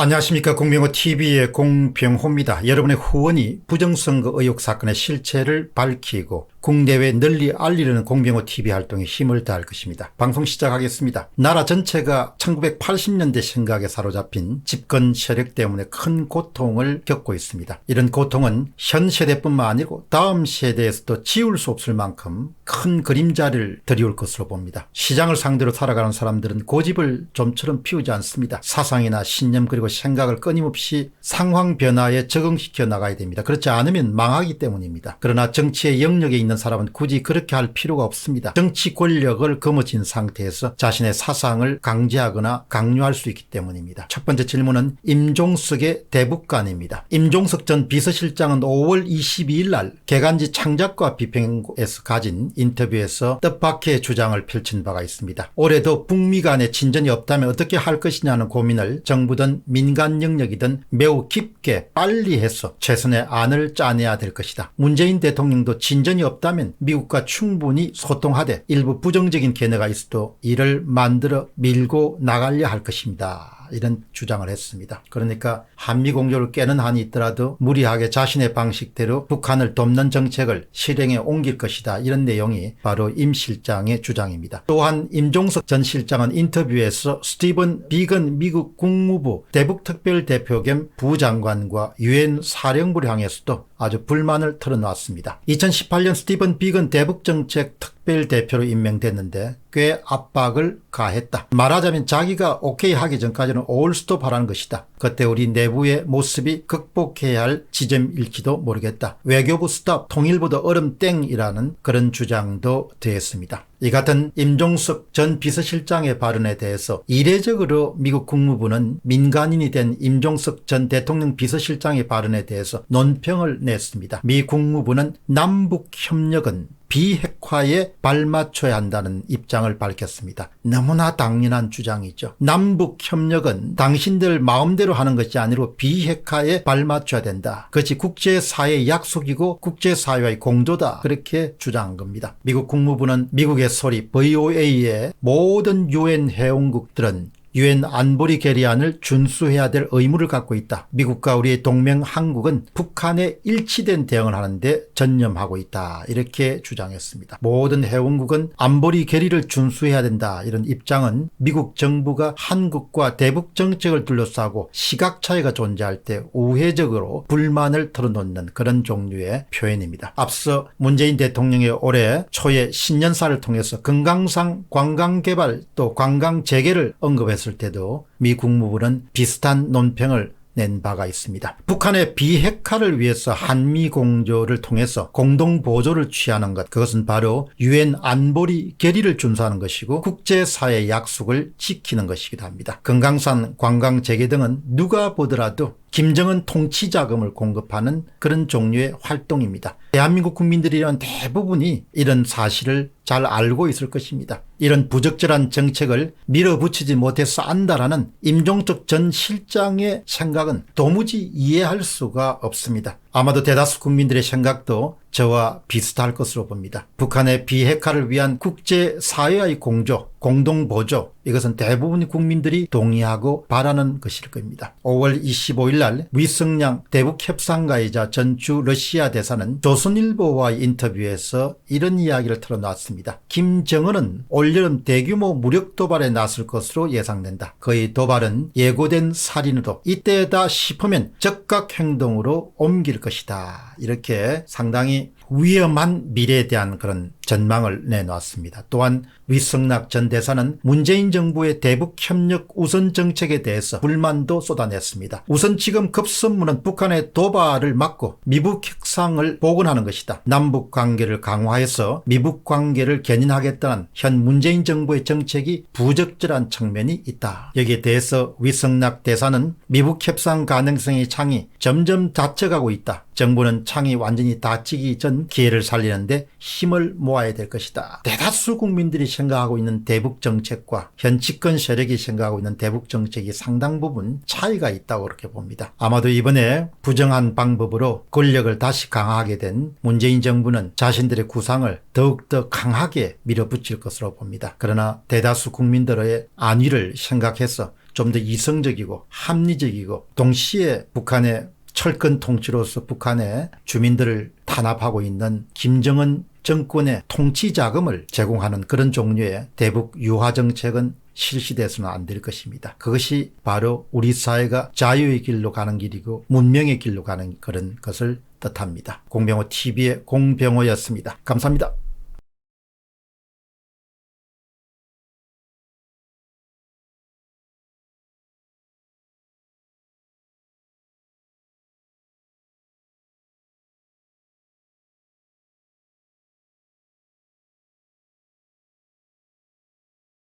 안녕하십니까. 공병호TV의 공병호입니다. 여러분의 후원이 부정선거 의혹 사건의 실체를 밝히고 국내외 널리 알리려는 공병호TV 활동에 힘을 다할 것입니다. 방송 시작하겠습니다. 나라 전체가 1980년대 생각에 사로잡힌 집권 세력 때문에 큰 고통을 겪고 있습니다. 이런 고통은 현 세대뿐만 아니고 다음 세대에서도 지울 수 없을 만큼 큰 그림자를 드리울 것으로 봅니다. 시장을 상대로 살아가는 사람들은 고집을 좀처럼 피우지 않습니다. 사상이나 신념 그리고 생각을 끊임없이 상황 변화에 적응시켜 나가야 됩니다. 그렇지 않으면 망하기 때문입니다. 그러나 정치의 영역에 있는 사람은 굳이 그렇게 할 필요가 없습니다. 정치 권력을 거머쥔 상태에서 자신의 사상을 강제하거나 강요할 수 있기 때문입니다. 첫 번째 질문은 임종석의 대북관입니다. 임종석 전 비서실장은 5월 22일 날 개간지 창작과 비평에서 가진 인터뷰에서 뜻밖의 주장을 펼친 바가 있습니다. 올해도 북미 간의 진전이 없다면 어떻게 할 것이냐는 고민을 정부든 민간 영역이든 매우 깊게 빨리 해서 최선의 안을 짜내야 될 것이다. 문재인 대통령도 진전이 없다면 미국과 충분히 소통하되 일부 부정적인 견해가 있어도 이를 만들어 밀고 나가려 할 것입니다. 이런 주장을 했습니다. 그러니까 한미공조를 깨는 한이 있더라도 무리하게 자신의 방식대로 북한을 돕는 정책을 실행에 옮길 것이다. 이런 내용이 바로 임 실장의 주장입니다. 또한 임종석 전 실장은 인터뷰에서 스티븐 비건 미국 국무부 대북특별대표 겸 부장관과 유엔 사령부를 향해서도 아주 불만을 털어놨습니다. 2018년 스티븐 비건 대북정책 특별대표로 임명됐는데 꽤 압박을 가했다. 말하자면 자기가 오케이 하기 전까지는 올스톱 하라는 것이다. 그때 우리 내부의 모습이 극복해야 할 지점일지도 모르겠다. 외교부 스탑, 통일부도 얼음땡이라는 그런 주장도 더했습니다. 이 같은 임종석 전 비서실장의 발언에 대해서 이례적으로 미국 국무부는 민간인이 된 임종석 전 대통령 비서실장의 발언에 대해서 논평을 냈습니다. 미 국무부는 남북협력은 비핵화에 발맞춰야 한다는 입장을 밝혔습니다. 너무나 당연한 주장이죠. 남북협력은 당신들 마음대로 하는 것이 아니고 비핵화에 발맞춰야 된다. 그것이 국제사회의 약속이고 국제사회의 공조다. 그렇게 주장한 겁니다. 미국 국무부는 미국의 소리 VOA의 모든 유엔 회원국들은 유엔 안보리 결의안을 준수해야 될 의무를 갖고 있다. 미국과 우리의 동맹 한국은 북한에 일치된 대응을 하는데 전념하고 있다. 이렇게 주장했습니다. 모든 회원국은 안보리 결의를 준수해야 된다. 이런 입장은 미국 정부가 한국과 대북 정책을 둘러싸고 시각 차이가 존재할 때 우회적으로 불만을 털어놓는 그런 종류의 표현입니다. 앞서 문재인 대통령이 올해 초에 신년사를 통해서 금강산 관광개발 또 관광재개를 언급했습니다. 했을 때도 미 국무부는 비슷한 논평을 낸 바가 있습니다. 북한의 비핵화를 위해서 한미 공조를 통해서 공동 보조를 취하는 것, 그것은 바로 유엔 안보리 결의를 준수하는 것이고 국제사회 약속을 지키는 것이기도 합니다. 금강산 관광 재개 등은 누가 보더라도 김정은 통치 자금을 공급하는 그런 종류의 활동입니다. 대한민국 국민들이란 대부분이 이런 사실을 잘 알고 있을 것입니다. 이런 부적절한 정책을 밀어붙이지 못해서 안다라는 임종석 전 실장의 생각은 도무지 이해할 수가 없습니다. 아마도 대다수 국민들의 생각도 저와 비슷할 것으로 봅니다. 북한의 비핵화를 위한 국제사회의 공조, 공동보조, 이것은 대부분 국민들이 동의하고 바라는 것일 겁니다. 5월 25일 날 위성량 대북협상가이자 전주 러시아 대사는 조선일보와의 인터뷰에서 이런 이야기를 털어놨습니다. 김정은은 올여름 대규모 무력 도발에 나설 것으로 예상된다. 그의 도발은 예고된 살인으로 이때다 싶으면 적각 행동으로 옮길 것이다. 이렇게 상당히 위험한 미래에 대한 그런 전망을 내놓았습니다. 또한 위성락 전 대사는 문재인 정부의 대북협력 우선 정책에 대해서 불만도 쏟아냈습니다. 우선 지금 급선무는 북한의 도발을 막고 미북 협상을 복원하는 것이다. 남북 관계를 강화해서 미북 관계를 견인하겠다는 현 문재인 정부의 정책이 부적절한 측면이 있다. 여기에 대해서 위성락 대사는 미북 협상 가능성의 창이 점점 닫혀가고 있다. 정부는 창이 완전히 닫히기 전 기회를 살리는데 힘을 모아야 될 것이다. 대다수 국민들이 생각하고 있는 대북 정책과 현 집권 세력이 생각하고 있는 대북 정책이 상당 부분 차이가 있다고 그렇게 봅니다. 아마도 이번에 부정한 방법으로 권력을 다시 강화하게 된 문재인 정부는 자신들의 구상을 더욱더 강하게 밀어붙일 것으로 봅니다. 그러나 대다수 국민들의 안위를 생각해서 좀 더 이성적이고 합리적이고 동시에 북한의 철권 통치로서 북한의 주민들을 탄압하고 있는 김정은 정권의 통치 자금을 제공하는 그런 종류의 대북 유화 정책은 실시돼서는 안 될 것입니다. 그것이 바로 우리 사회가 자유의 길로 가는 길이고 문명의 길로 가는 그런 것을 뜻합니다. 공병호 TV의 공병호였습니다. 감사합니다.